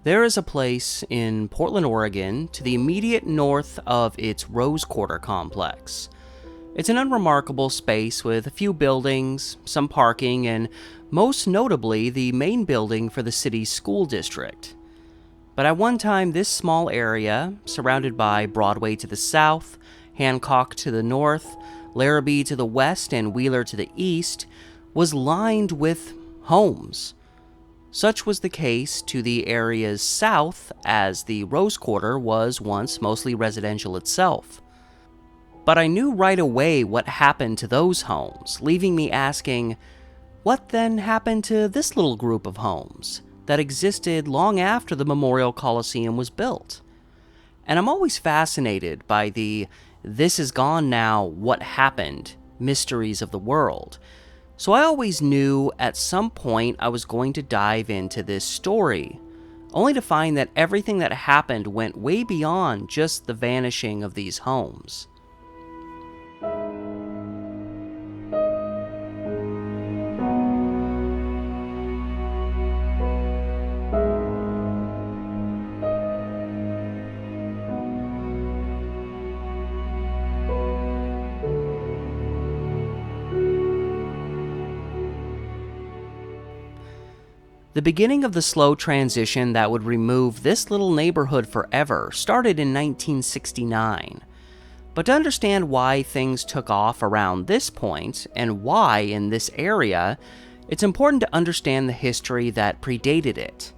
There is a place in Portland, Oregon, to the immediate north of its Rose Quarter complex. It's an unremarkable space with a few buildings, some parking, and most notably the main building for the city's school district. But at one time, this small area, surrounded by Broadway to the south, Hancock to the north, Larabe to the west, and Wheeler to the east, was lined with homes. Such was the case to the area's south, as the Rose Quarter was once mostly residential itself. But I knew right away what happened to those homes, leaving me asking, what then happened to this little group of homes that existed long after the Memorial Coliseum was built? And I'm always fascinated by the "this is gone now, what happened" mysteries of the world. So I always knew at some point I was going to dive into this story, only to find that everything that happened went way beyond just the vanishing of these homes. The beginning of the slow transition that would remove this little neighborhood forever started in 1969. But to understand why things took off around this point, and why in this area, it's important to understand the history that predated it.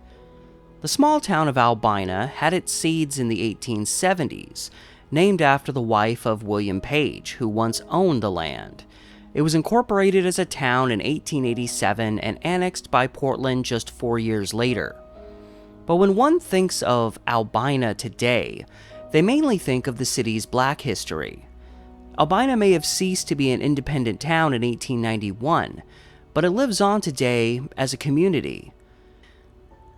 The small town of Albina had its seeds in the 1870s, named after the wife of William Page, who once owned the land. It was incorporated as a town in 1887 and annexed by Portland just 4 years later. But when one thinks of Albina today, they mainly think of the city's black history. Albina may have ceased to be an independent town in 1891, but it lives on today as a community.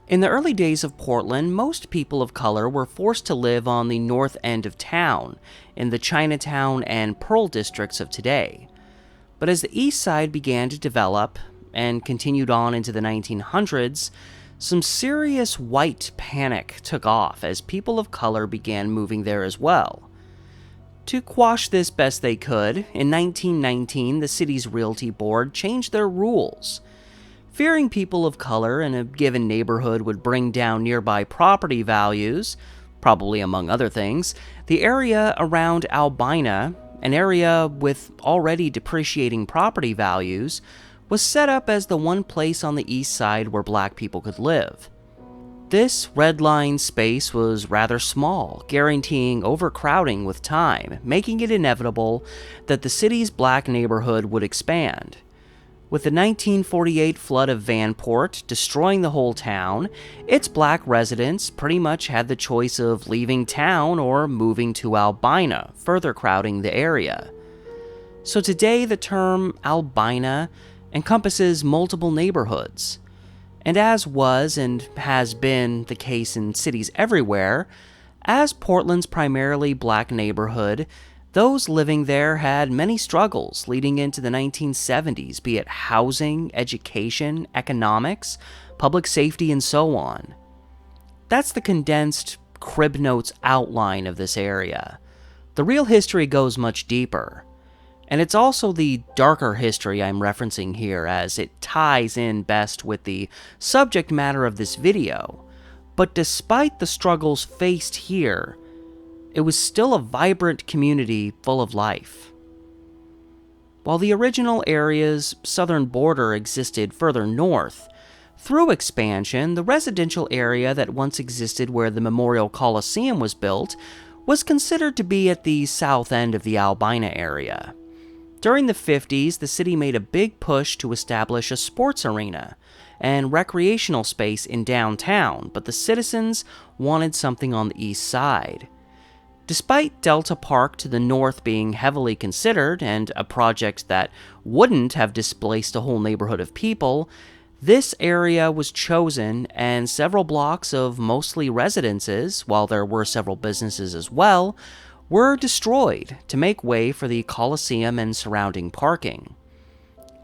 In the early days of Portland, most people of color were forced to live on the north end of town, in the Chinatown and Pearl districts of today. But as the east side began to develop, and continued on into the 1900s, some serious white panic took off as people of color began moving there as well. To quash this best they could, in 1919 the city's realty board changed their rules. Fearing people of color in a given neighborhood would bring down nearby property values, probably among other things, the area around Albina, an area with already depreciating property values, was set up as the one place on the east side where black people could live. This red line space was rather small, guaranteeing overcrowding with time, making it inevitable that the city's black neighborhood would expand. With the 1948 flood of Vanport destroying the whole town, its black residents pretty much had the choice of leaving town or moving to Albina, further crowding the area. So today the term Albina encompasses multiple neighborhoods. And as was and has been the case in cities everywhere, as Portland's primarily black neighborhood, those living there had many struggles leading into the 1970s, be it housing, education, economics, public safety, and so on. That's the condensed Crib Notes outline of this area. The real history goes much deeper. And it's also the darker history I'm referencing here, as it ties in best with the subject matter of this video. But despite the struggles faced here, it was still a vibrant community full of life. While the original area's southern border existed further north, through expansion, the residential area that once existed where the Memorial Coliseum was built was considered to be at the south end of the Albina area. During the 50s, the city made a big push to establish a sports arena and recreational space in downtown, but the citizens wanted something on the east side. Despite Delta Park to the north being heavily considered and a project that wouldn't have displaced a whole neighborhood of people, this area was chosen and several blocks of mostly residences, while there were several businesses as well, were destroyed to make way for the Coliseum and surrounding parking.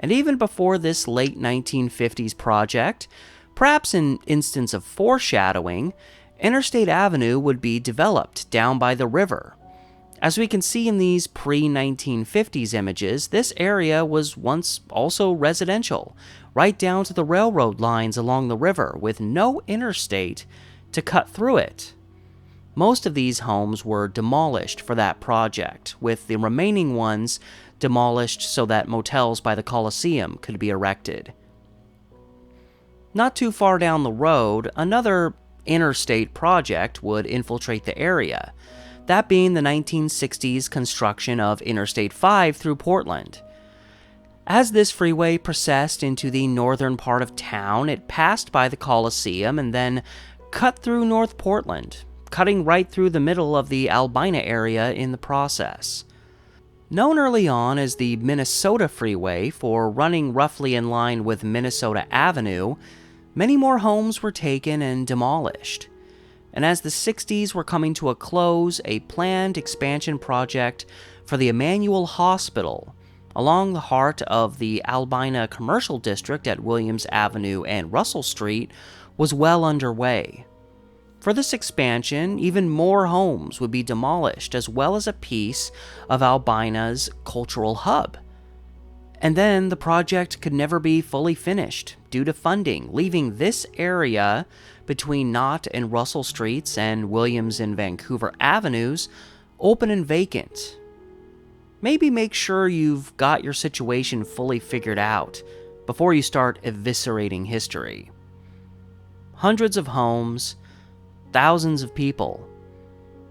And even before this late 1950s project, Perhaps an instance of foreshadowing, Interstate Avenue would be developed down by the river. As we can see in these pre-1950s images, this area was once also residential, right down to the railroad lines along the river, with no interstate to cut through it. Most of these homes were demolished for that project, with the remaining ones demolished so that motels by the Coliseum could be erected. Not too far down the road, another interstate project would infiltrate the area, that being the 1960s construction of Interstate 5 through Portland. As this freeway processed into the northern part of town, it passed by the Coliseum and then cut through North Portland, cutting right through the middle of the Albina area in the process. Known early on as the Minnesota Freeway for running roughly in line with Minnesota Avenue, many more homes were taken and demolished. And as the 60s were coming to a close, a planned expansion project for the Emanuel Hospital along the heart of the Albina Commercial District at Williams Avenue and Russell Street was well underway. For this expansion, even more homes would be demolished, as well as a piece of Albina's cultural hub. And then the project could never be fully finished due to funding, leaving this area between Knott and Russell Streets and Williams and Vancouver Avenues open and vacant. Maybe make sure you've got your situation fully figured out before you start eviscerating history. Hundreds of homes, thousands of people.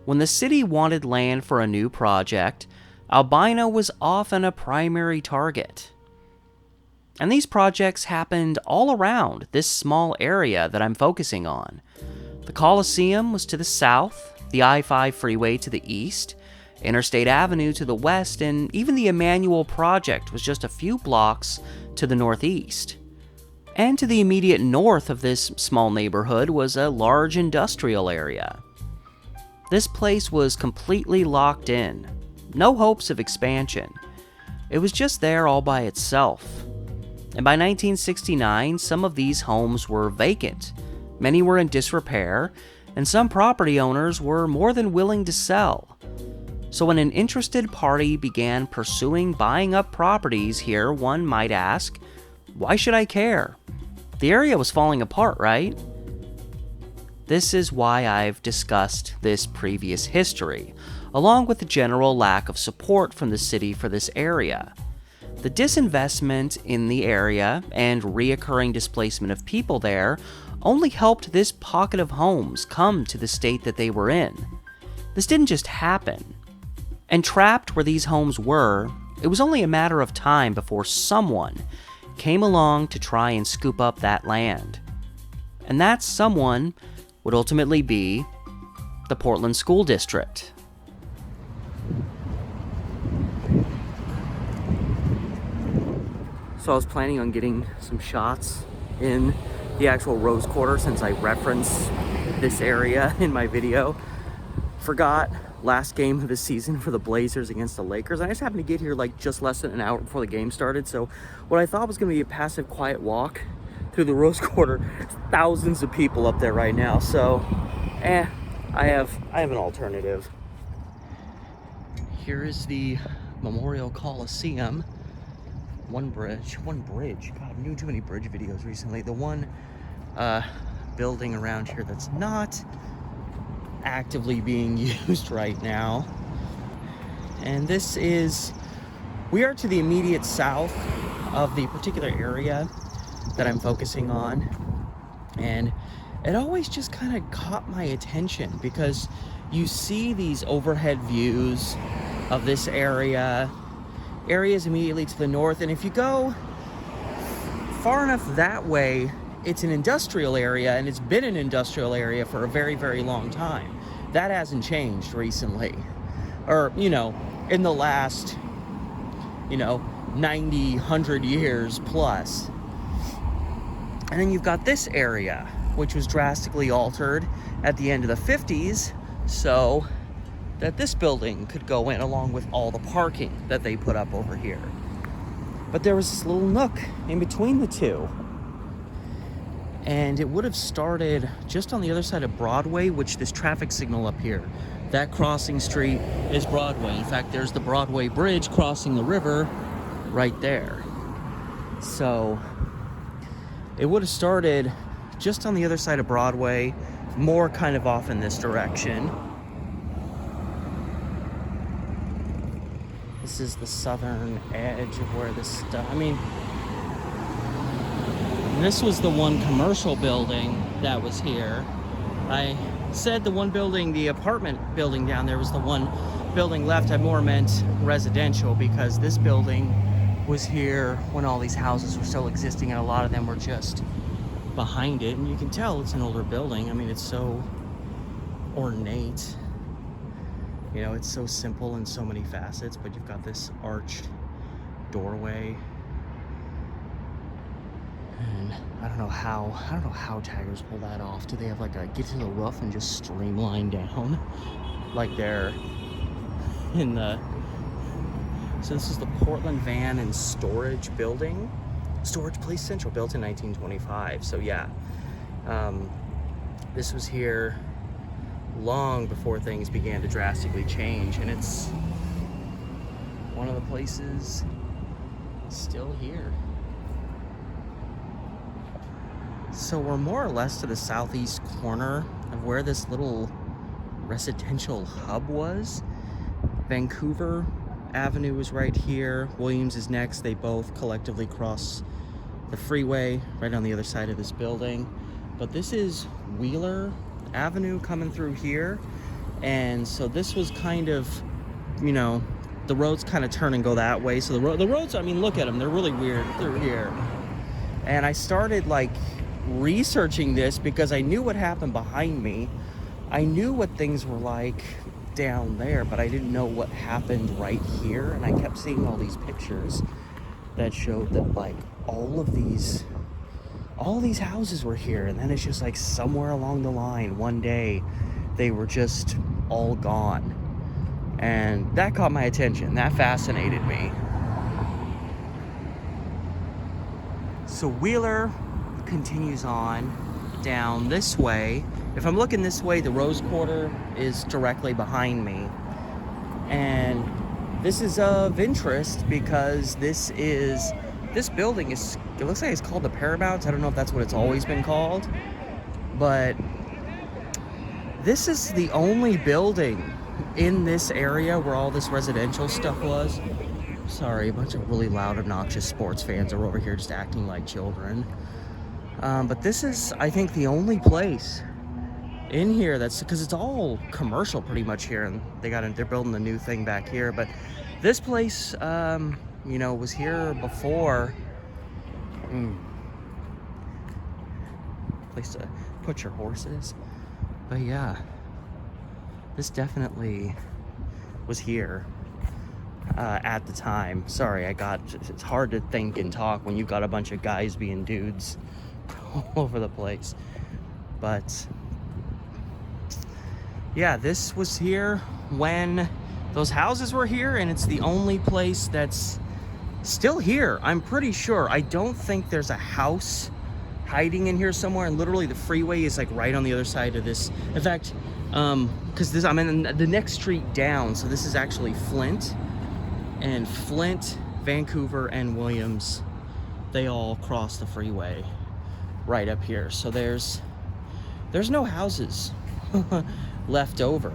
When the city wanted land for a new project, Albina was often a primary target. And these projects happened all around this small area that I'm focusing on. The Coliseum was to the south, the I-5 freeway to the east, Interstate Avenue to the west, and even the Emanuel project was just a few blocks to the northeast. And to the immediate north of this small neighborhood was a large industrial area. This place was completely locked in. No hopes of expansion. It was just there all by itself. And by 1969, some of these homes were vacant. Many were in disrepair, and some property owners were more than willing to sell. So when an interested party began pursuing buying up properties here, one might ask, why should I care? The area was falling apart, right? This is why I've discussed this previous history, along with the general lack of support from the city for this area. The disinvestment in the area and reoccurring displacement of people there only helped this pocket of homes come to the state that they were in. This didn't just happen. And trapped where these homes were, it was only a matter of time before someone came along to try and scoop up that land. And that someone would ultimately be the Portland School District. So I was planning on getting some shots in the actual Rose Quarter since I referenced this area in my video. Forgot last game of the season for the Blazers against the Lakers. I just happened to get here like just less than an hour before the game started. So what I thought was going to be a passive, quiet walk through the Rose Quarter, thousands of people up there right now. So, I have an alternative. Here is the Memorial Coliseum. One bridge. God, I'm doing too many bridge videos recently. The one building around here that's not actively being used right now. And we are to the immediate south of the particular area that I'm focusing on. And it always just kind of caught my attention because you see these overhead views of this areas immediately to the north, and if you go far enough that way, it's an industrial area, and it's been an industrial area for a very, very long time. That hasn't changed recently, or in the last 90, 100 years plus. And then you've got this area, which was drastically altered at the end of the 50s, so that this building could go in along with all the parking that they put up over here. But there was this little nook in between the two. And it would have started just on the other side of Broadway, which this traffic signal up here, that crossing street is Broadway. In fact, there's the Broadway Bridge crossing the river right there. So it would have started just on the other side of Broadway, more kind of off in this direction. This is the southern edge of where this stuff, I mean, this was the one commercial building that was here. I said the one building, the apartment building down there was the one building left. I more meant residential, because this building was here when all these houses were still existing, and a lot of them were just behind it. And you can tell it's an older building. I mean, it's so ornate. You know, it's so simple in so many facets, but you've got this arched doorway. And I don't know how taggers pull that off. Do they have like a get to the roof and just streamline down like they're in the... So this is the Portland Van and Storage Building. Storage Place Central, built in 1925. So yeah, this was here long before things began to drastically change, and it's one of the places still here. So we're more or less to the southeast corner of where this little residential hub was. Vancouver Avenue is right here. Williams is next. They both collectively cross the freeway right on the other side of this building. But this is Wheeler Avenue coming through here. And so this was kind of, you know, the roads kind of turn and go that way. So the roads, I mean, look at them. They're really weird through here. And I started like researching this because I knew what happened behind me. I knew what things were like down there, but I didn't know what happened right here. And I kept seeing all these pictures that showed that like all these houses were here, and then it's just like somewhere along the line one day they were just all gone. And that caught my attention. That fascinated me. So Wheeler continues on down this way. If I'm looking this way, the Rose Quarter is directly behind me. And this is of interest because this building is, it looks like it's called the Paramount. I don't know if that's what it's always been called, but this is the only building in this area where all this residential stuff was. Sorry, a bunch of really loud, obnoxious sports fans are over here just acting like children. But this is, I think, the only place in here that's, because it's all commercial pretty much here, and they're building the new thing back here. But this place, you know, was here before. Place to put your horses. But yeah, this definitely was here at the time. Sorry, it's hard to think and talk when you've got a bunch of guys being dudes all over the place. But yeah, this was here when those houses were here, and it's the only place that's still here. I'm pretty sure. I don't think there's a house hiding in here somewhere, and literally the freeway is like right on the other side of this. In fact, because I'm in the next street down, so this is actually Flint. And Flint, Vancouver, and Williams, they all cross the freeway right up here. So there's no houses left over.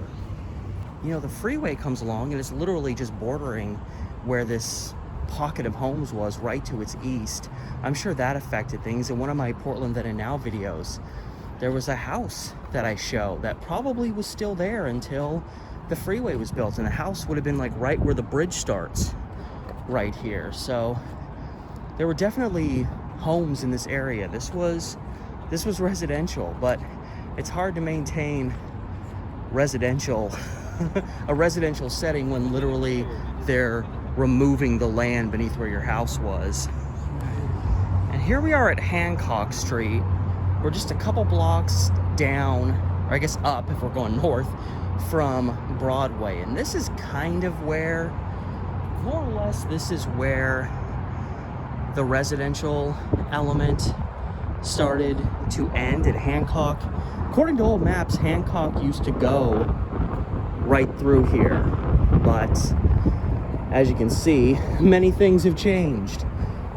You know, the freeway comes along and it's literally just bordering where this pocket of homes was, right to its east. I'm sure that affected things. In one of my Portland Then and Now videos, there was a house that I show that probably was still there until the freeway was built, and the house would have been like right where the bridge starts, right here. So there were definitely homes in this area. This was residential, but it's hard to maintain residential a residential setting when literally they're removing the land beneath where your house was. And here we are at Hancock Street. We're just a couple blocks down, or I guess up if we're going north, from Broadway. And this is kind of where, more or less, this is where the residential element started to end at Hancock. According to old maps, Hancock used to go right through here, but as you can see, many things have changed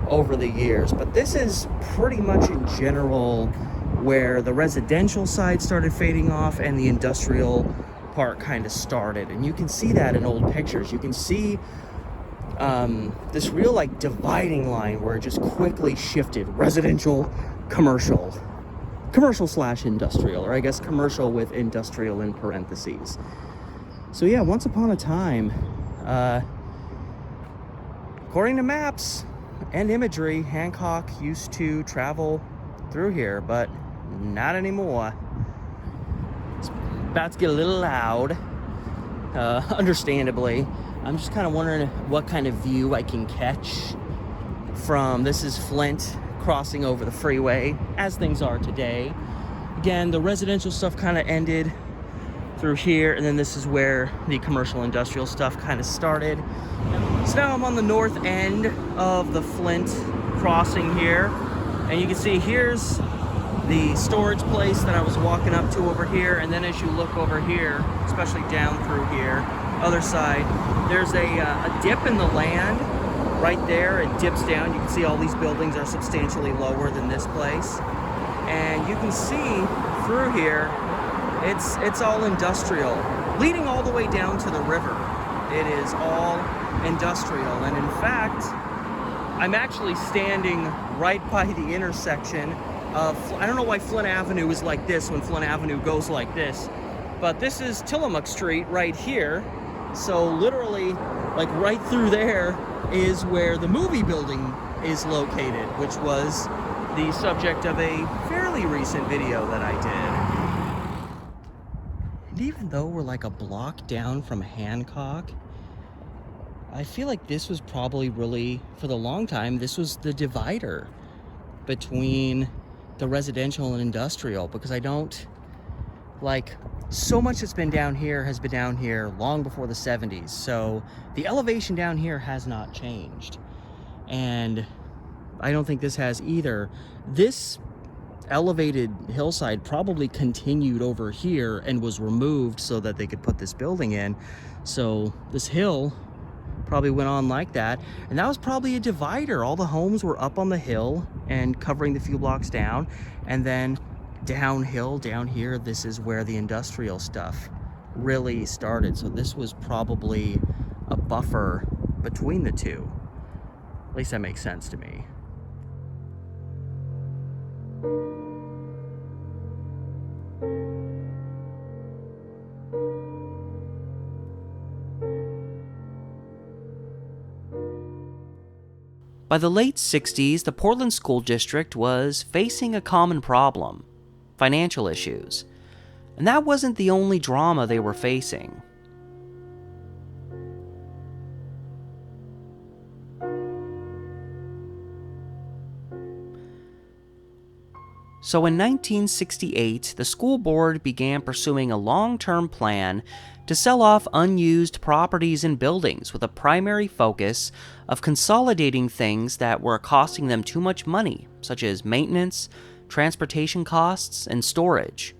over the years. But this is pretty much in general where the residential side started fading off and the industrial part kind of started. And you can see that in old pictures. You can see this real like dividing line where it just quickly shifted residential, commercial slash industrial, or I guess commercial with industrial in parentheses. So yeah, once upon a time, according to maps and imagery, Hancock used to travel through here, but not anymore. It's about to get a little loud, understandably. I'm just kind of wondering what kind of view I can catch from, this is Flint crossing over the freeway, as things are today. Again, the residential stuff kind of ended through here, and then this is where the commercial industrial stuff kind of started. So now I'm on the north end of the Flint crossing here, and you can see here's the storage place that I was walking up to over here, and then as you look over here, especially down through here, other side, there's a dip in the land right there. It dips down. You can see all these buildings are substantially lower than this place, and you can see through here it's all industrial, leading all the way down to the river. It is all industrial, and in fact, I'm actually standing right by the intersection of, I don't know why Flint Avenue is like this when Flint Avenue goes like this, but this is Tillamook Street right here. So literally, like right through there is where the movie building is located, which was the subject of a fairly recent video that I did. And even though we're like a block down from Hancock, I feel like this was probably really, for the long time, this was the divider between the residential and industrial, because I don't, like, so much that's been down here has been down here long before the 70s. So the elevation down here has not changed. And I don't think this has either. This elevated hillside probably continued over here and was removed so that they could put this building in. So this hill probably went on like that, and that was probably a divider. All the homes were up on the hill and covering the few blocks down, and then downhill down here, this is where the industrial stuff really started. So this was probably a buffer between the two. At least that makes sense to me. By the late 60s, the Portland School District was facing a common problem: financial issues. And that wasn't the only drama they were facing. So in 1968, the school board began pursuing a long-term plan to sell off unused properties and buildings with a primary focus of consolidating things that were costing them too much money, such as maintenance, transportation costs, and storage.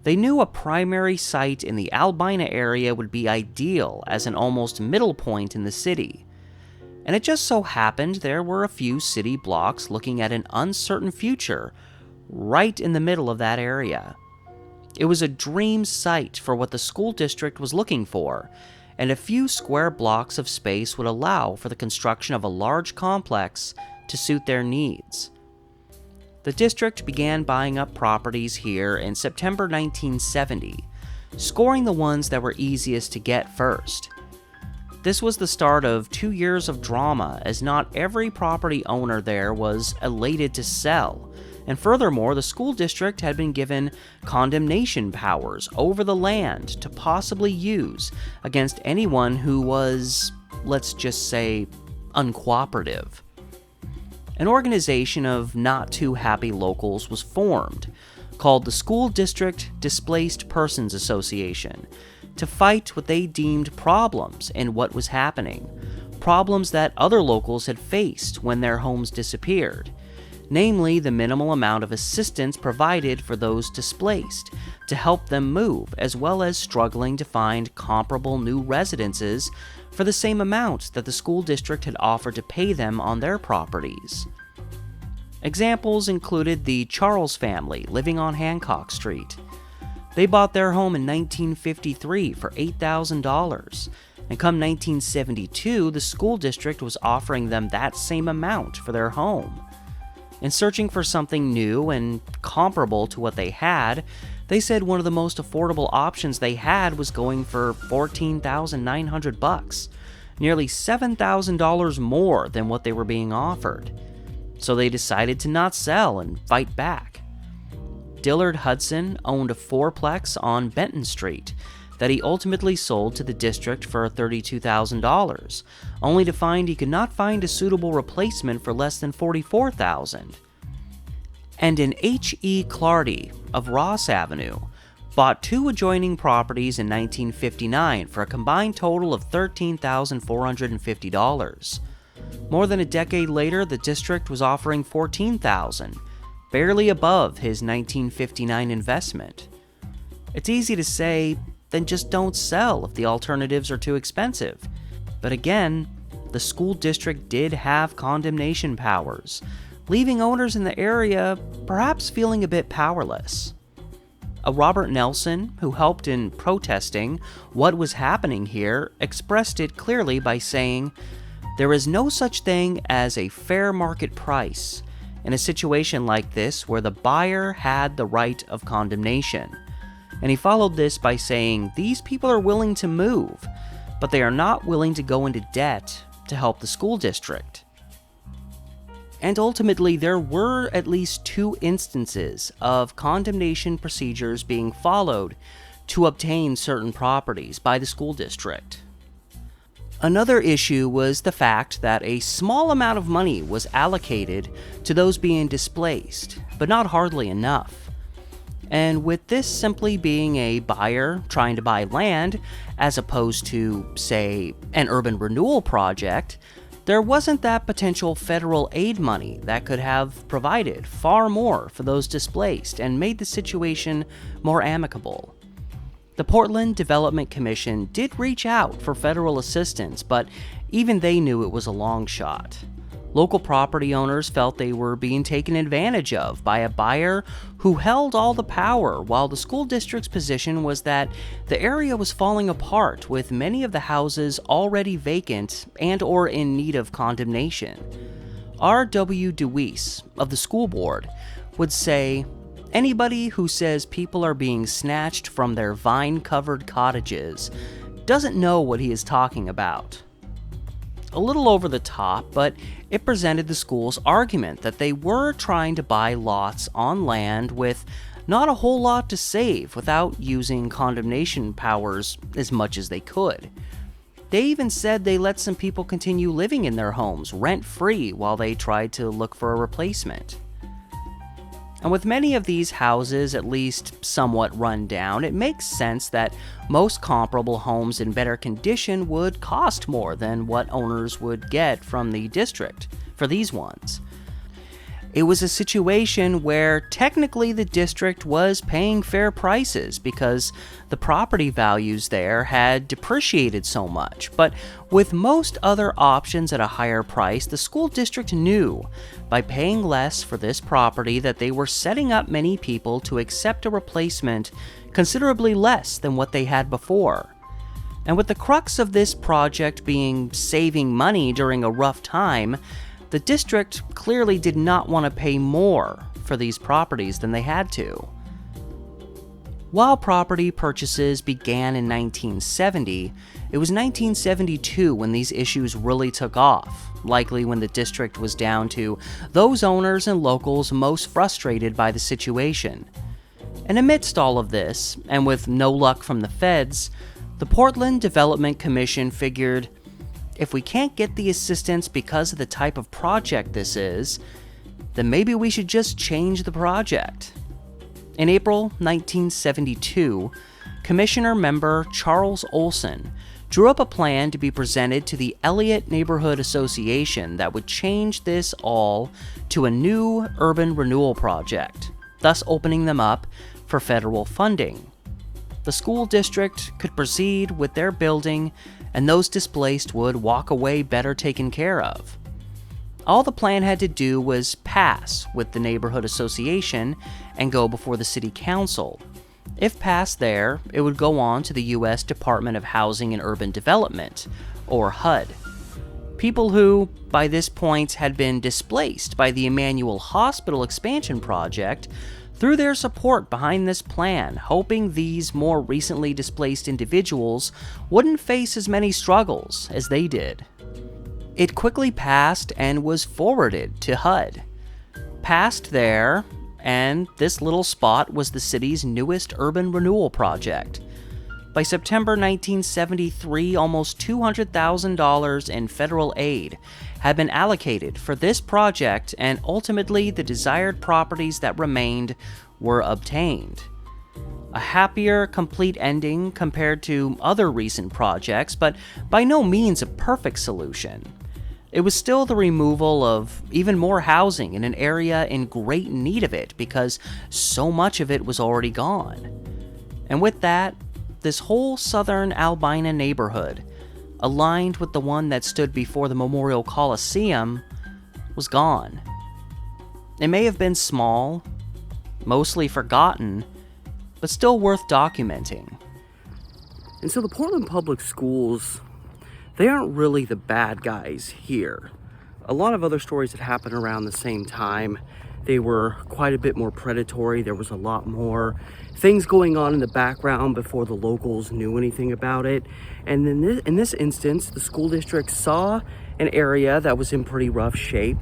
They knew a primary site in the Albina area would be ideal as an almost middle point in the city. And it just so happened there were a few city blocks looking at an uncertain future right in the middle of that area. It was a dream site for what the school district was looking for, and a few square blocks of space would allow for the construction of a large complex to suit their needs. The district began buying up properties here in September 1970, scoring the ones that were easiest to get first. This was the start of 2 years of drama, as not every property owner there was elated to sell, and furthermore, the school district had been given condemnation powers over the land to possibly use against anyone who was, let's just say, uncooperative. An organization of not too happy locals was formed, called the School District Displaced Persons Association, to fight what they deemed problems in what was happening, problems that other locals had faced when their homes disappeared. namely the minimal amount of assistance provided for those displaced to help them move, as well as struggling to find comparable new residences for the same amount that the school district had offered to pay them on their properties. Examples included the Charles family living on Hancock Street. They bought their home in 1953 for $8,000, and come 1972, the school district was offering them that same amount for their home. In searching for something new and comparable to what they had, they said one of the most affordable options they had was going for $14,900, nearly $7,000 more than what they were being offered. So they decided to not sell and fight back. Dillard Hudson owned a fourplex on Benton Street that he ultimately sold to the district for $32,000, only to find he could not find a suitable replacement for less than $44,000. And an H.E. Clardy of Ross Avenue bought two adjoining properties in 1959 for a combined total of $13,450. More than a decade later, the district was offering $14,000, barely above his 1959 investment. It's easy to say, then just don't sell if the alternatives are too expensive. But again, the school district did have condemnation powers, leaving owners in the area perhaps feeling a bit powerless. A Robert Nelson, who helped in protesting what was happening here, expressed it clearly by saying, "There is no such thing as a fair market price in a situation like this where the buyer had the right of condemnation." And he followed this by saying, "These people are willing to move, but they are not willing to go into debt to help the school district." And ultimately, there were at least two instances of condemnation procedures being followed to obtain certain properties by the school district. Another issue was the fact that a small amount of money was allocated to those being displaced, but not hardly enough. And with this simply being a buyer trying to buy land, as opposed to, say, an urban renewal project, there wasn't that potential federal aid money that could have provided far more for those displaced and made the situation more amicable. The Portland Development Commission did reach out for federal assistance, but even they knew it was a long shot. Local property owners felt they were being taken advantage of by a buyer who held all the power, while the school district's position was that the area was falling apart, with many of the houses already vacant and or in need of condemnation. R.W. DeWeese of the school board would say, "Anybody who says people are being snatched from their vine-covered cottages doesn't know what he is talking about." A little over the top, but it presented the school's argument that they were trying to buy lots on land with not a whole lot to save without using condemnation powers as much as they could. They even said they let some people continue living in their homes rent-free while they tried to look for a replacement. And with many of these houses at least somewhat run down, it makes sense that most comparable homes in better condition would cost more than what owners would get from the district for these ones. It was a situation where technically the district was paying fair prices because the property values there had depreciated so much, but with most other options at a higher price, the school district knew by paying less for this property that they were setting up many people to accept a replacement considerably less than what they had before. And with the crux of this project being saving money during a rough time, the district clearly did not want to pay more for these properties than they had to. While property purchases began in 1970, it was 1972 when these issues really took off, likely when the district was down to those owners and locals most frustrated by the situation. And amidst all of this, and with no luck from the feds, the Portland Development Commission figured, if we can't get the assistance because of the type of project this is, then maybe we should just change the project. In April 1972, Commissioner member Charles Olson drew up a plan to be presented to the Elliott Neighborhood Association that would change this all to a new urban renewal project, thus opening them up for federal funding. The school district could proceed with their building, and those displaced would walk away better taken care of. All the plan had to do was pass with the neighborhood association and go before the city council. If passed there, it would go on to the U.S. Department of Housing and Urban Development, or HUD. People who, by this point, had been displaced by the Emanuel Hospital Expansion project threw their support behind this plan, hoping these more recently displaced individuals wouldn't face as many struggles as they did. It quickly passed and was forwarded to HUD. Passed there, and this little spot was the city's newest urban renewal project. By September 1973, almost $200,000 in federal aid had been allocated for this project, and ultimately the desired properties that remained were obtained. A happier, complete ending compared to other recent projects, but by no means a perfect solution. It was still the removal of even more housing in an area in great need of it because so much of it was already gone. And with that, this whole southern Albina neighborhood, aligned with the one that stood before the Memorial Coliseum, was gone. It may have been small, mostly forgotten, but still worth documenting. And so the Portland Public Schools, they aren't really the bad guys here. A lot of other stories that happened around the same time, they were quite a bit more predatory. There was a lot more things going on in the background before the locals knew anything about it. And then in this instance, the school district saw an area that was in pretty rough shape.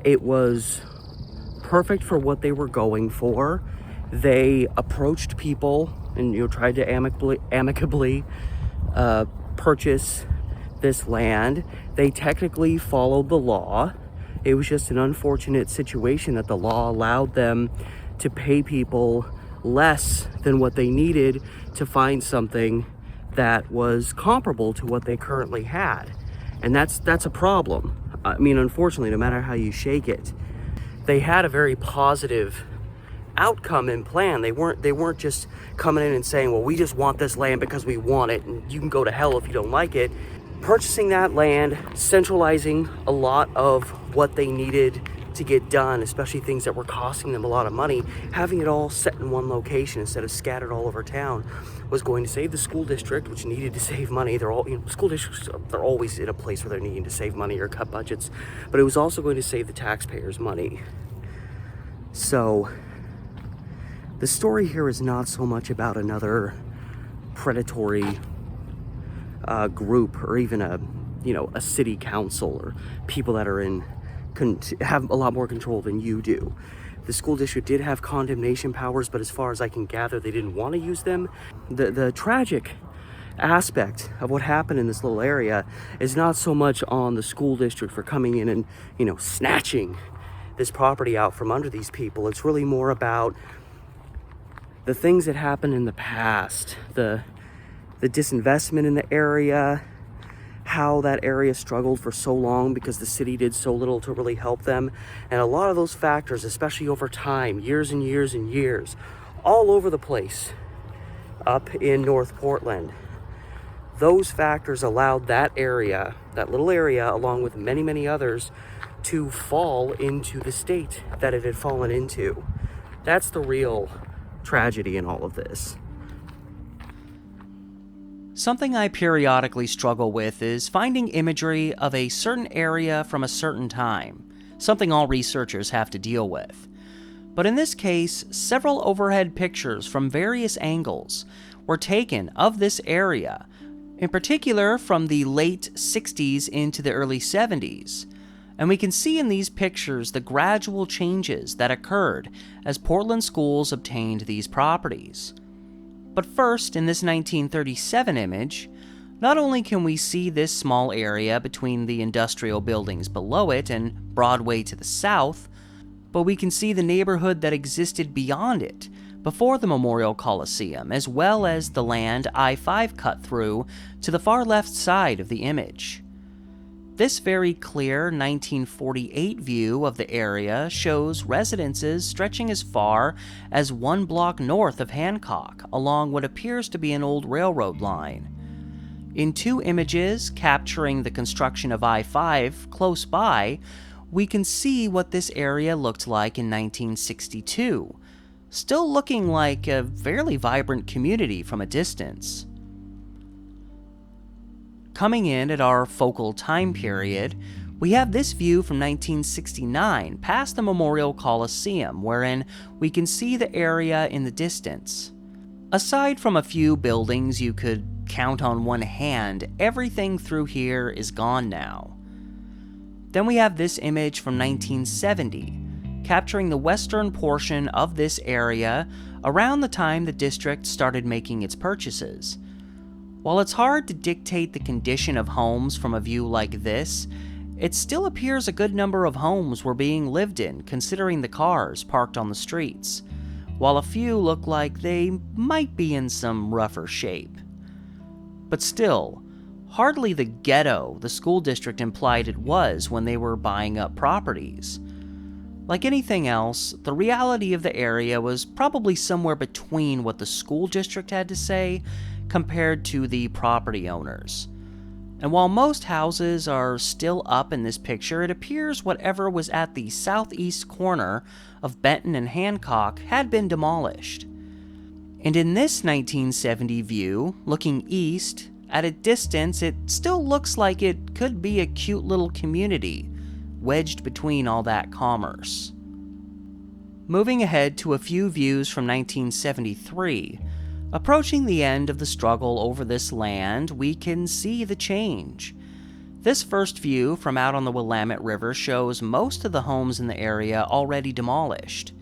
It was perfect for what they were going for. They approached people and tried to amicably purchase this land. They technically followed the law. It was just an unfortunate situation that the law allowed them to pay people less than what they needed to find something that was comparable to what they currently had. And that's a problem. I mean, unfortunately, no matter how you shake it, they had a very positive outcome and plan. They weren't just coming in and saying, well, we just want this land because we want it and you can go to hell if you don't like it. Purchasing that land, centralizing a lot of what they needed to get done, especially things that were costing them a lot of money, having it all set in one location instead of scattered all over town, was going to save the school district, which needed to save money. School districts, they're always in a place where they're needing to save money or cut budgets, but it was also going to save the taxpayers money. So the story here is not so much about another predatory group, or even a city council, or people that are have a lot more control than you do. The school district did have condemnation powers, but as far as I can gather, they didn't want to use them. The tragic aspect of what happened in this little area is not so much on the school district for coming in and snatching this property out from under these people. It's really more about the things that happened in the past, the disinvestment in the area, how that area struggled for so long because the city did so little to really help them. And a lot of those factors, especially over time, years and years and years, all over the place up in North Portland, those factors allowed that area, that little area, along with many, many others, to fall into the state that it had fallen into. That's the real tragedy in all of this. Something I periodically struggle with is finding imagery of a certain area from a certain time, something all researchers have to deal with. But in this case, several overhead pictures from various angles were taken of this area, in particular from the late 60s into the early 70s. And we can see in these pictures the gradual changes that occurred as Portland schools obtained these properties. But first, in this 1937 image, not only can we see this small area between the industrial buildings below it and Broadway to the south, but we can see the neighborhood that existed beyond it, before the Memorial Coliseum, as well as the land I-5 cut through to the far left side of the image. This very clear 1948 view of the area shows residences stretching as far as 1 block north of Hancock along what appears to be an old railroad line. In 2 images capturing the construction of I-5 close by, we can see what this area looked like in 1962, still looking like a fairly vibrant community from a distance. Coming in at our focal time period, we have this view from 1969 past the Memorial Coliseum, wherein we can see the area in the distance. Aside from a few buildings you could count on one hand, everything through here is gone now. Then we have this image from 1970, capturing the western portion of this area around the time the district started making its purchases. While it's hard to dictate the condition of homes from a view like this, it still appears a good number of homes were being lived in considering the cars parked on the streets, while a few look like they might be in some rougher shape. But still, hardly the ghetto the school district implied it was when they were buying up properties. Like anything else, the reality of the area was probably somewhere between what the school district had to say compared to the property owners. And while most houses are still up in this picture, it appears whatever was at the southeast corner of Benton and Hancock had been demolished. And in this 1970 view, looking east, at a distance, it still looks like it could be a cute little community, wedged between all that commerce. Moving ahead to a few views from 1973, approaching the end of the struggle over this land, we can see the change. This first view from out on the Willamette River shows most of the homes in the area already demolished.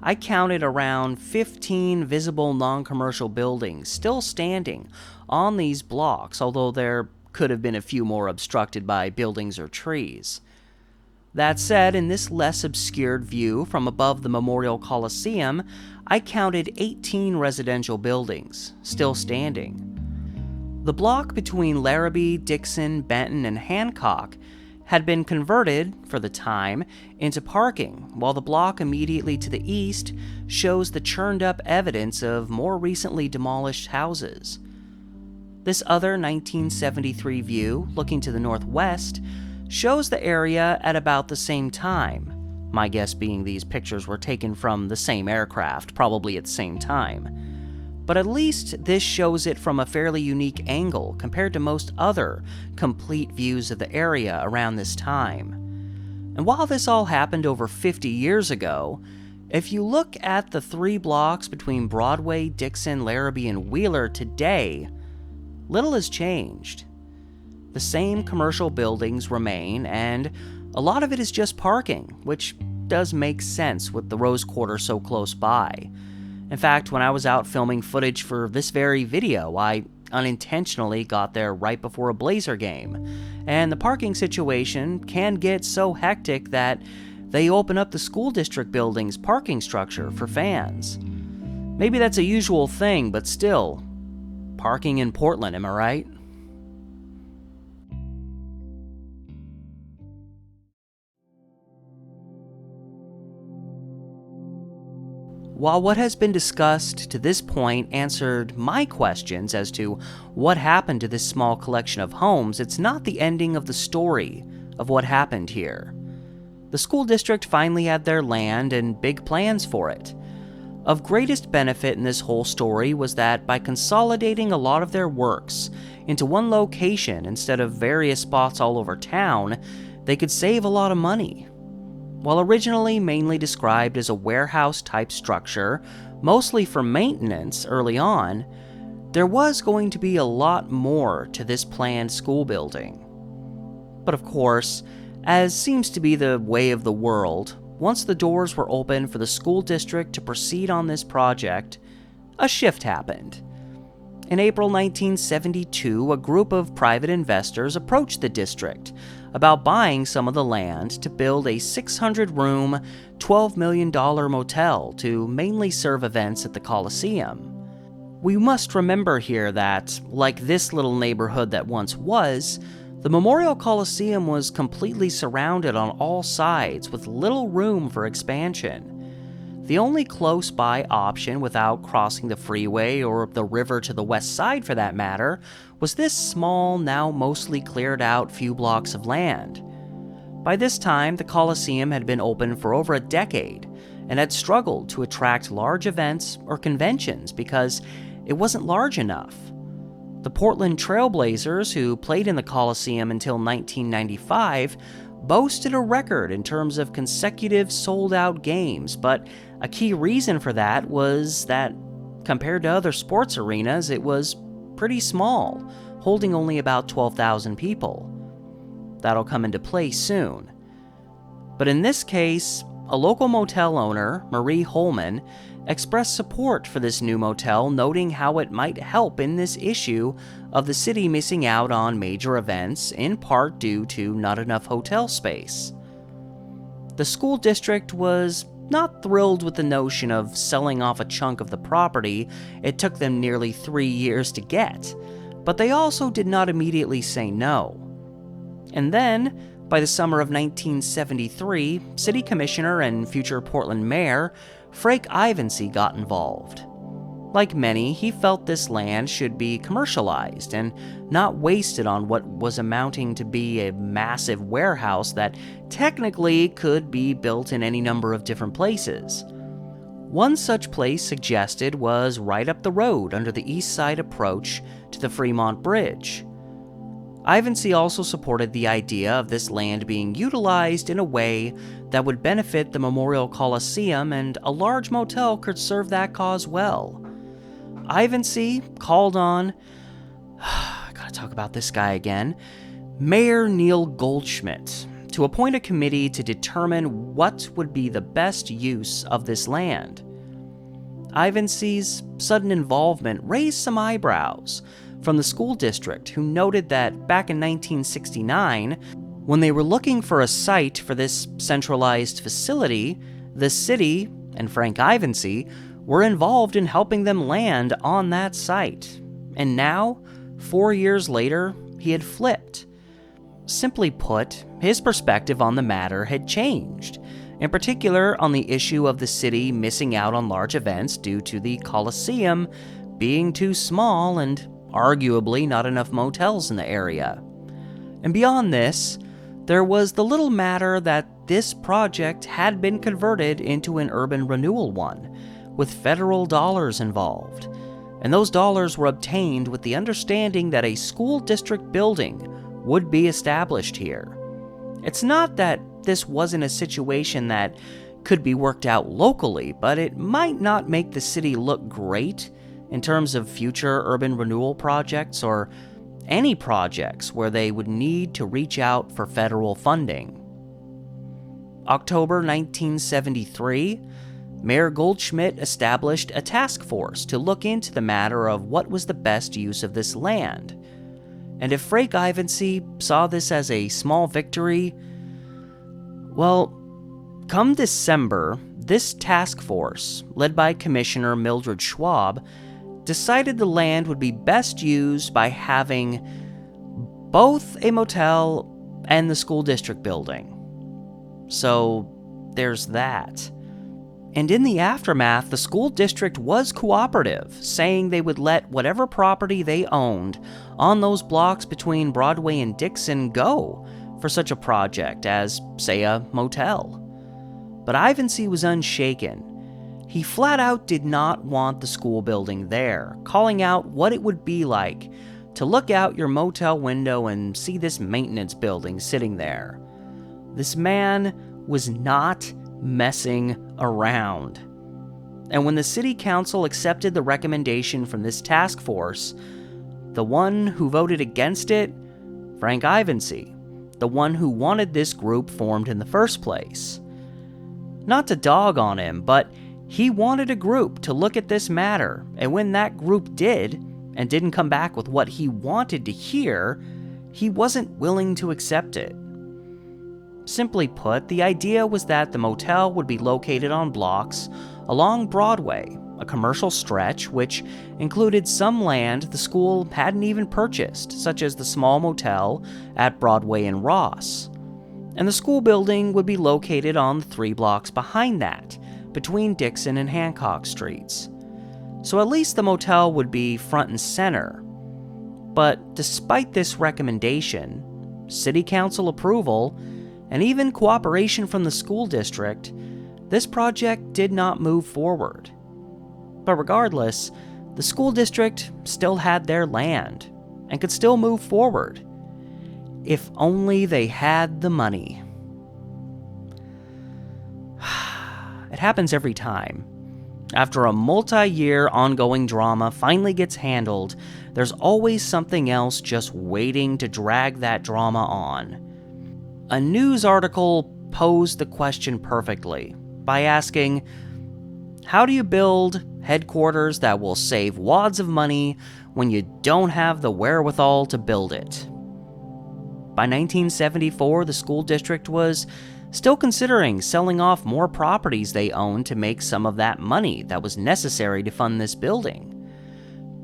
I counted around 15 visible non-commercial buildings still standing on these blocks, although there could have been a few more obstructed by buildings or trees. That said, in this less obscured view from above the Memorial Coliseum, I counted 18 residential buildings, still standing. The block between Larabe, Dixon, Benton, and Hancock had been converted, for the time, into parking, while the block immediately to the east shows the churned-up evidence of more recently demolished houses. This other 1973 view, looking to the northwest, shows the area at about the same time, my guess being these pictures were taken from the same aircraft, probably at the same time. But at least this shows it from a fairly unique angle compared to most other complete views of the area around this time. And while this all happened over 50 years ago, if you look at the 3 blocks between Broadway, Dixon, Larabe, and Wheeler today, little has changed. The same commercial buildings remain, and a lot of it is just parking, which does make sense with the Rose Quarter so close by. In fact, when I was out filming footage for this very video, I unintentionally got there right before a Blazer game, and the parking situation can get so hectic that they open up the school district building's parking structure for fans. Maybe that's a usual thing, but still, parking in Portland, am I right? While what has been discussed to this point answered my questions as to what happened to this small collection of homes, it's not the ending of the story of what happened here. The school district finally had their land and big plans for it. Of greatest benefit in this whole story was that by consolidating a lot of their works into one location instead of various spots all over town, they could save a lot of money. While originally mainly described as a warehouse-type structure, mostly for maintenance early on, there was going to be a lot more to this planned school building. But of course, as seems to be the way of the world, once the doors were open for the school district to proceed on this project, a shift happened. In April 1972, a group of private investors approached the district about buying some of the land to build a 600-room, $12 million motel to mainly serve events at the Coliseum. We must remember here that, like this little neighborhood that once was, the Memorial Coliseum was completely surrounded on all sides with little room for expansion. The only close-by option without crossing the freeway or the river to the west side for that matter was this small, now mostly cleared out few blocks of land. By this time, the Coliseum had been open for over a decade and had struggled to attract large events or conventions because it wasn't large enough. The Portland Trailblazers, who played in the Coliseum until 1995, boasted a record in terms of consecutive sold-out games, but a key reason for that was that, compared to other sports arenas, it was pretty small, holding only about 12,000 people. That'll come into play soon. But in this case, a local motel owner, Marie Holman, expressed support for this new motel, noting how it might help in this issue of the city missing out on major events, in part due to not enough hotel space. The school district was not thrilled with the notion of selling off a chunk of the property it took them nearly 3 years to get, but they also did not immediately say no. And then, by the summer of 1973, City Commissioner and future Portland Mayor Frank Ivansy got involved. Like many, he felt this land should be commercialized and not wasted on what was amounting to be a massive warehouse that technically could be built in any number of different places. One such place suggested was right up the road under the east side approach to the Fremont Bridge. Ivansy also supported the idea of this land being utilized in a way that would benefit the Memorial Coliseum, and a large motel could serve that cause well. Ivansy called on, I gotta talk about this guy again, Mayor Neil Goldschmidt, to appoint a committee to determine what would be the best use of this land. Ivansy's sudden involvement raised some eyebrows from the school district, who noted that back in 1969, when they were looking for a site for this centralized facility, the city and Frank Ivansy were involved in helping them land on that site. And now, 4 years later, he had flipped. Simply put, his perspective on the matter had changed, in particular on the issue of the city missing out on large events due to the Coliseum being too small and arguably not enough motels in the area. And beyond this, there was the little matter that this project had been converted into an urban renewal one, with federal dollars involved, and those dollars were obtained with the understanding that a school district building would be established here. It's not that this wasn't a situation that could be worked out locally, but it might not make the city look great in terms of future urban renewal projects or any projects where they would need to reach out for federal funding. October 1973, Mayor Goldschmidt established a task force to look into the matter of what was the best use of this land. And if Frank Ivansy saw this as a small victory, well, come December, this task force, led by Commissioner Mildred Schwab, decided the land would be best used by having both a motel and the school district building. So there's that. And in the aftermath, the school district was cooperative, saying they would let whatever property they owned on those blocks between Broadway and Dixon go for such a project as, say, a motel. But Ivansy was unshaken. He flat out did not want the school building there, calling out what it would be like to look out your motel window and see this maintenance building sitting there. This man was not messing around. And when the city council accepted the recommendation from this task force, the one who voted against it, Frank Ivansy, the one who wanted this group formed in the first place. Not to dog on him, but he wanted a group to look at this matter, and when that group did, and didn't come back with what he wanted to hear, he wasn't willing to accept it. Simply put, the idea was that the motel would be located on blocks along Broadway, a commercial stretch which included some land the school hadn't even purchased, such as the small motel at Broadway and Ross. And the school building would be located on the 3 blocks behind that, between Dixon and Hancock Streets. So at least the motel would be front and center. But despite this recommendation, city council approval, and even cooperation from the school district, this project did not move forward. But regardless, the school district still had their land and could still move forward. If only they had the money. It happens every time. After a multi-year ongoing drama finally gets handled, there's always something else just waiting to drag that drama on. A news article posed the question perfectly by asking, how do you build headquarters that will save wads of money when you don't have the wherewithal to build it? By 1974, the school district was still considering selling off more properties they owned to make some of that money that was necessary to fund this building.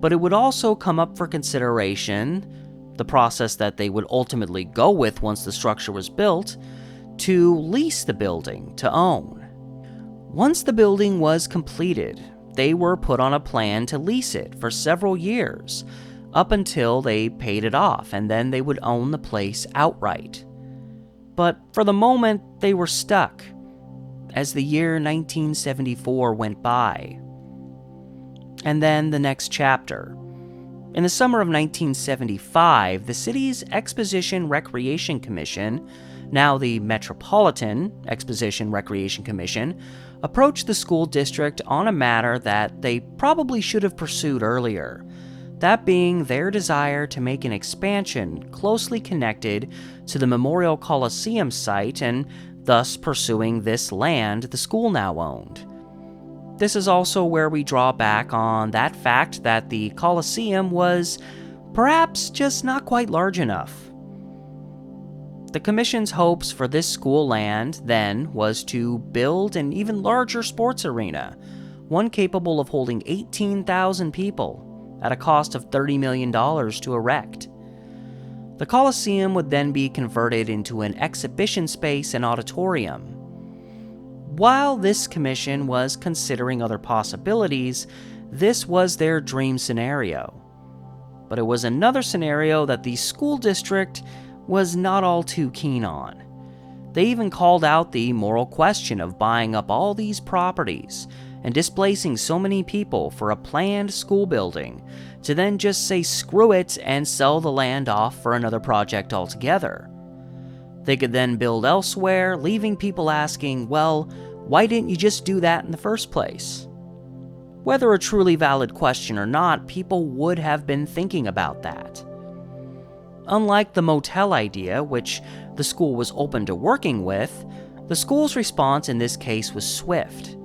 But it would also come up for consideration, the process that they would ultimately go with once the structure was built, to lease the building to own. Once the building was completed, they were put on a plan to lease it for several years, up until they paid it off, and then they would own the place outright. But for the moment, they were stuck, as the year 1974 went by. And then the next chapter. In the summer of 1975, the city's Exposition Recreation Commission, now the Metropolitan Exposition Recreation Commission, approached the school district on a matter that they probably should have pursued earlier, that being their desire to make an expansion closely connected to the Memorial Coliseum site and thus pursuing this land the school now owned. This is also where we draw back on that fact that the Coliseum was perhaps just not quite large enough. The Commission's hopes for this school land then was to build an even larger sports arena, one capable of holding 18,000 people, at a cost of $30 million to erect. The Coliseum would then be converted into an exhibition space and auditorium. While this commission was considering other possibilities, this was their dream scenario. But it was another scenario that the school district was not all too keen on. They even called out the moral question of buying up all these properties and displacing so many people for a planned school building to then just say screw it and sell the land off for another project altogether. They could then build elsewhere, leaving people asking, well, why didn't you just do that in the first place? Whether a truly valid question or not, people would have been thinking about that. Unlike the motel idea, which the school was open to working with, the school's response in this case was swift.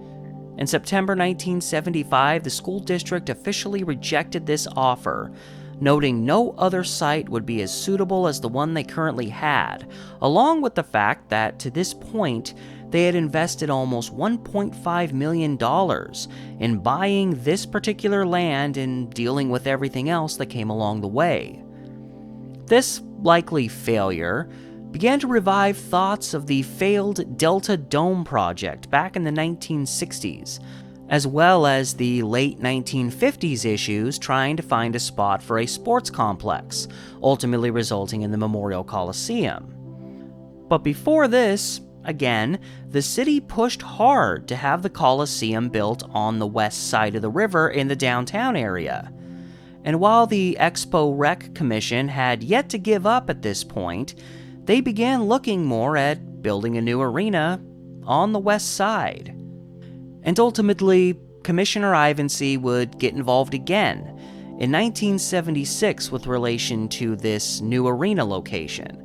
In September 1975, the school district officially rejected this offer, noting no other site would be as suitable as the one they currently had, along with the fact that to this point, they had invested almost $1.5 million in buying this particular land and dealing with everything else that came along the way. This likely failure began to revive thoughts of the failed Delta Dome project back in the 1960s, as well as the late 1950s issues trying to find a spot for a sports complex, ultimately resulting in the Memorial Coliseum. But before this, again, the city pushed hard to have the Coliseum built on the west side of the river in the downtown area. And while the Expo Rec Commission had yet to give up at this point, they began looking more at building a new arena on the west side. And ultimately, Commissioner Ivancy would get involved again in 1976 with relation to this new arena location.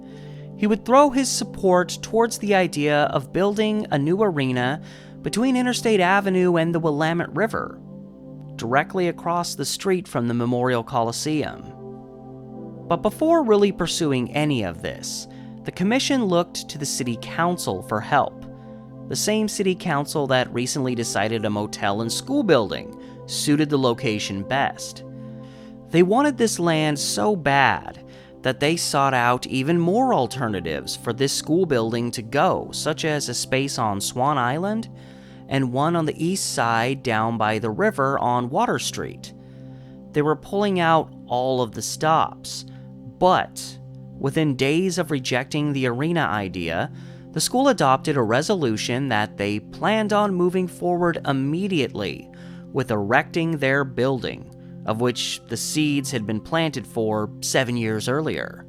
He would throw his support towards the idea of building a new arena between Interstate Avenue and the Willamette River, directly across the street from the Memorial Coliseum. But before really pursuing any of this, The commission looked to the city council for help, the same city council that recently decided a motel and school building suited the location best. They wanted this land so bad that they sought out even more alternatives for this school building to go, such as a space on Swan Island and one on the east side down by the river on Water Street. They were pulling out all of the stops, but within days of rejecting the arena idea, the school adopted a resolution that they planned on moving forward immediately with erecting their building, of which the seeds had been planted for 7 years earlier.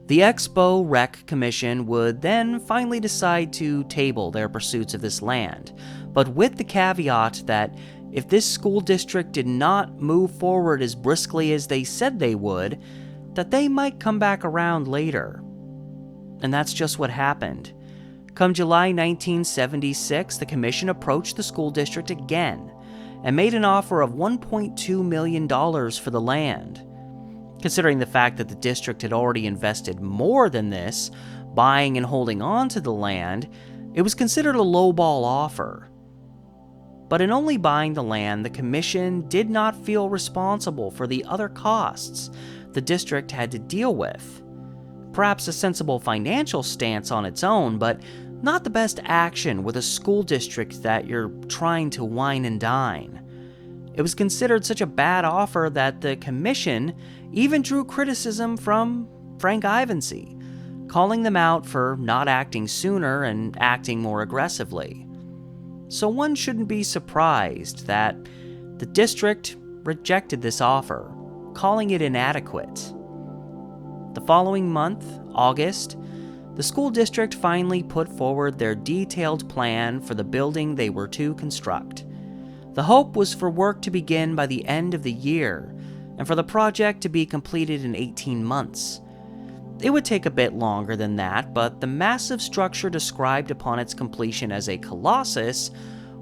The Expo Rec Commission would then finally decide to table their pursuits of this land, but with the caveat that if this school district did not move forward as briskly as they said they would, that they might come back around later. And that's just what happened. Come July 1976, the commission approached the school district again and made an offer of $1.2 million for the land. Considering the fact that the district had already invested more than this, buying and holding on to the land, it was considered a lowball offer. But in only buying the land, the commission did not feel responsible for the other costs the district had to deal with. Perhaps a sensible financial stance on its own, but not the best action with a school district that you're trying to wine and dine. It was considered such a bad offer that the commission even drew criticism from Frank Ivancy, calling them out for not acting sooner and acting more aggressively. So one shouldn't be surprised that the district rejected this offer, calling it inadequate. The following month, August, the school district finally put forward their detailed plan for the building they were to construct. The hope was for work to begin by the end of the year, and for the project to be completed in 18 months. It would take a bit longer than that, but the massive structure described upon its completion as a colossus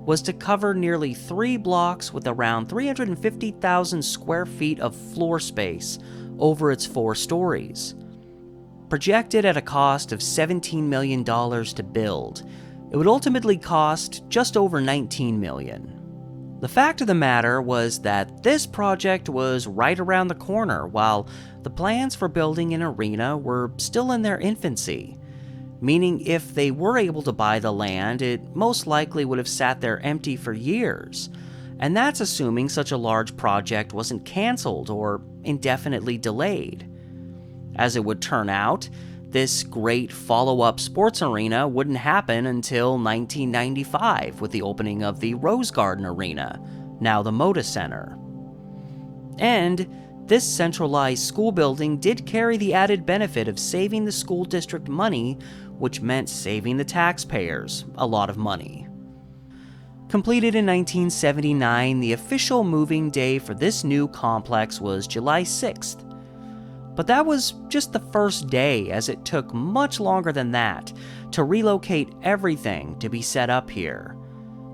was to cover nearly 3 blocks with around 350,000 square feet of floor space over its 4 stories. Projected at a cost of $17 million to build, it would ultimately cost just over $19 million. The fact of the matter was that this project was right around the corner, while the plans for building an arena were still in their infancy, meaning if they were able to buy the land, it most likely would have sat there empty for years, and that's assuming such a large project wasn't canceled or indefinitely delayed. As it would turn out, this great follow-up sports arena wouldn't happen until 1995 with the opening of the Rose Garden Arena, now the Moda Center. And this centralized school building did carry the added benefit of saving the school district money, which meant saving the taxpayers a lot of money. Completed in 1979, the official moving day for this new complex was July 6th. But that was just the first day, as it took much longer than that to relocate everything to be set up here.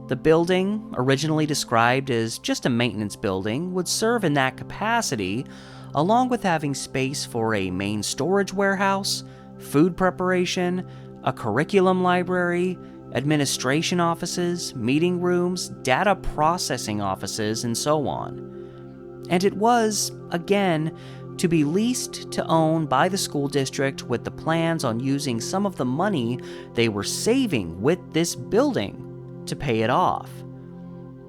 The building, originally described as just a maintenance building, would serve in that capacity, along with having space for a main storage warehouse, food preparation, a curriculum library, administration offices, meeting rooms, data processing offices, and so on. And it was, again, to be leased to own by the school district, with the plans on using some of the money they were saving with this building to pay it off.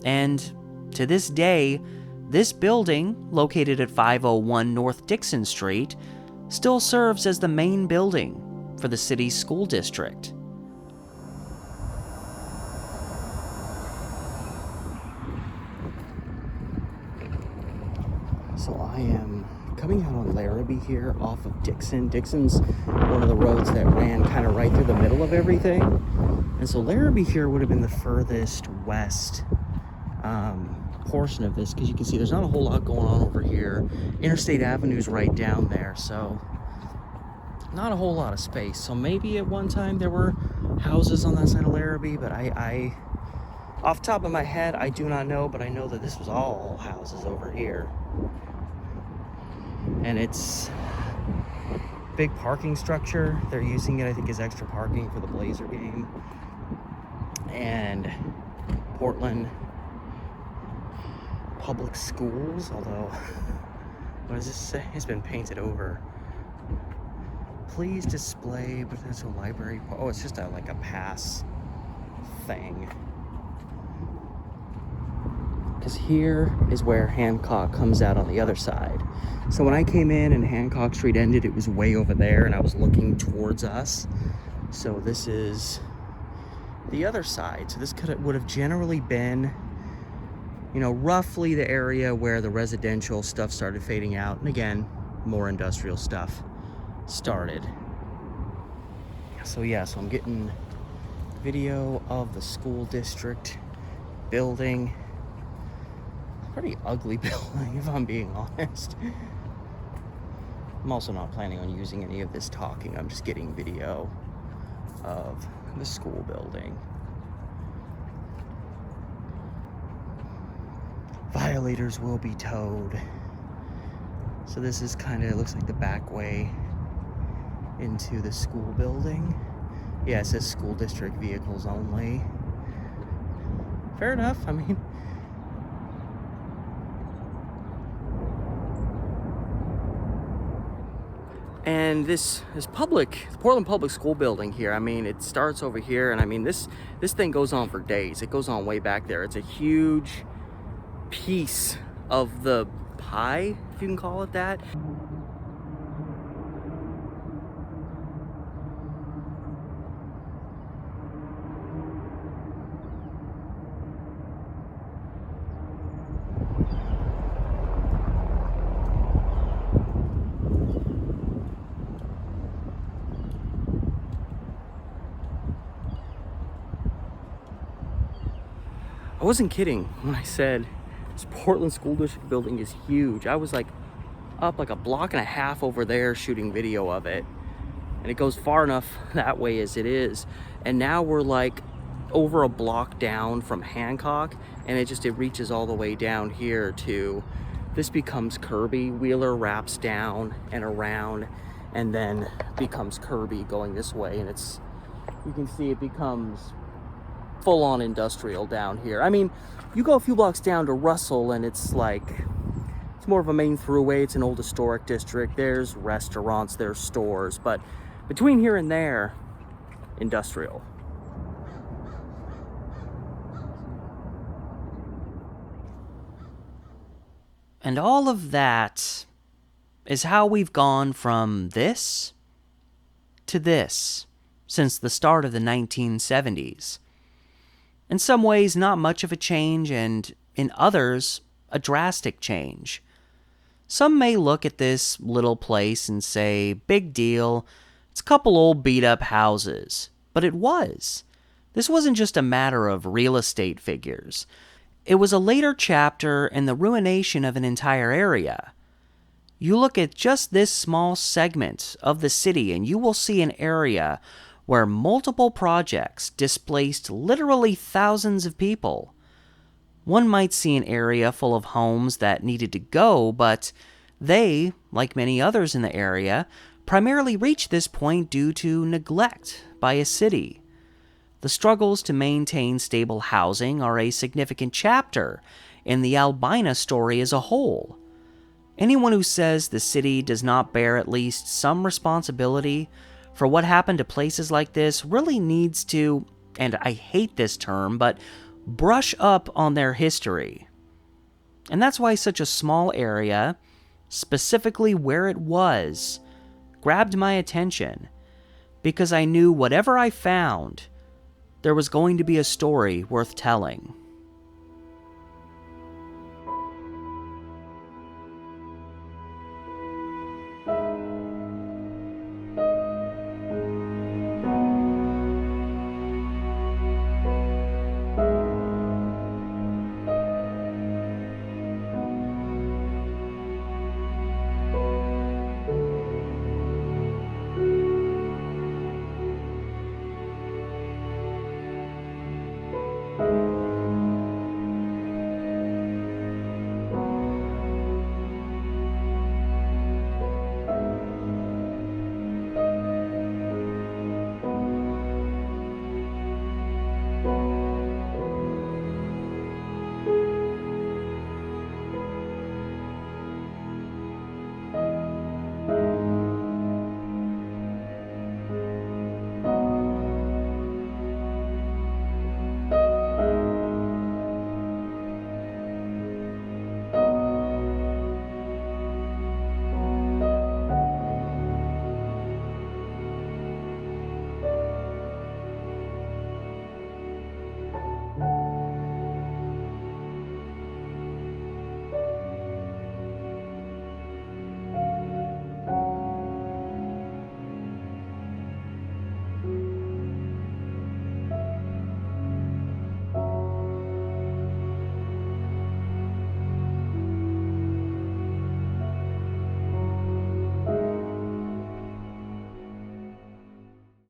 And to this day, this building, located at 501 North Dixon Street, still serves as the main building for the city's school district. So I am coming out on Larabe here off of Dixon. Dixon's one of the roads that ran kind of right through the middle of everything. And so Larabe here would have been the furthest west portion of this, because you can see there's not a whole lot going on over here. Interstate Avenue is right down there, so not a whole lot of space. So maybe at one time there were houses on that side of Larabe, but I off the top of my head, I do not know, but I know that this was all houses over here. And it's big parking structure. They're using it, I think, as extra parking for the Blazer game. And Portland Public Schools, although, what does this say? It's been painted over. Please display potential library. Oh, it's just like a pass thing. Because here is where Hancock comes out on the other side. So when I came in and Hancock Street ended, it was way over there and I was looking towards us. So this is the other side. So this would have generally been, you know, roughly the area where the residential stuff started fading out. And again, more industrial stuff started. So yeah, so I'm getting video of the school district building. Pretty ugly building, if I'm being honest. I'm also not planning on using any of this talking. I'm just getting video of the school building. Violators will be towed. So this is kind of, looks like the back way into the school building. Yeah, it says school district vehicles only. Fair enough, I mean. And this Portland Public School building here, I mean, it starts over here, and I mean, this thing goes on for days. It goes on way back there. It's a huge piece of the pie, if you can call it that. I wasn't kidding when I said this Portland School District building is huge. I was like up like a block and a half over there shooting video of it. And it goes far enough that way as it is. And now we're like over a block down from Hancock, and it reaches all the way down here to, this becomes Kirby. Wheeler wraps down and around and then becomes Kirby going this way. And it's, you can see it becomes full-on industrial down here. I mean, you go a few blocks down to Russell and it's like, it's more of a main throughway. It's an old historic district. There's restaurants, there's stores, but between here and there, industrial. And all of that is how we've gone from this to this since the start of the 1970s. In some ways, not much of a change, and in others, a drastic change. Some may look at this little place and say, big deal, it's a couple old beat-up houses. But it was. This wasn't just a matter of real estate figures. It was a later chapter in the ruination of an entire area. You look at just this small segment of the city and you will see an area where multiple projects displaced literally thousands of people. One might see an area full of homes that needed to go, but they, like many others in the area, primarily reached this point due to neglect by a city. The struggles to maintain stable housing are a significant chapter in the Albina story as a whole. Anyone who says the city does not bear at least some responsibility for what happened to places like this really needs to, and I hate this term, but brush up on their history. And that's why such a small area, specifically where it was, grabbed my attention, because I knew whatever I found, there was going to be a story worth telling.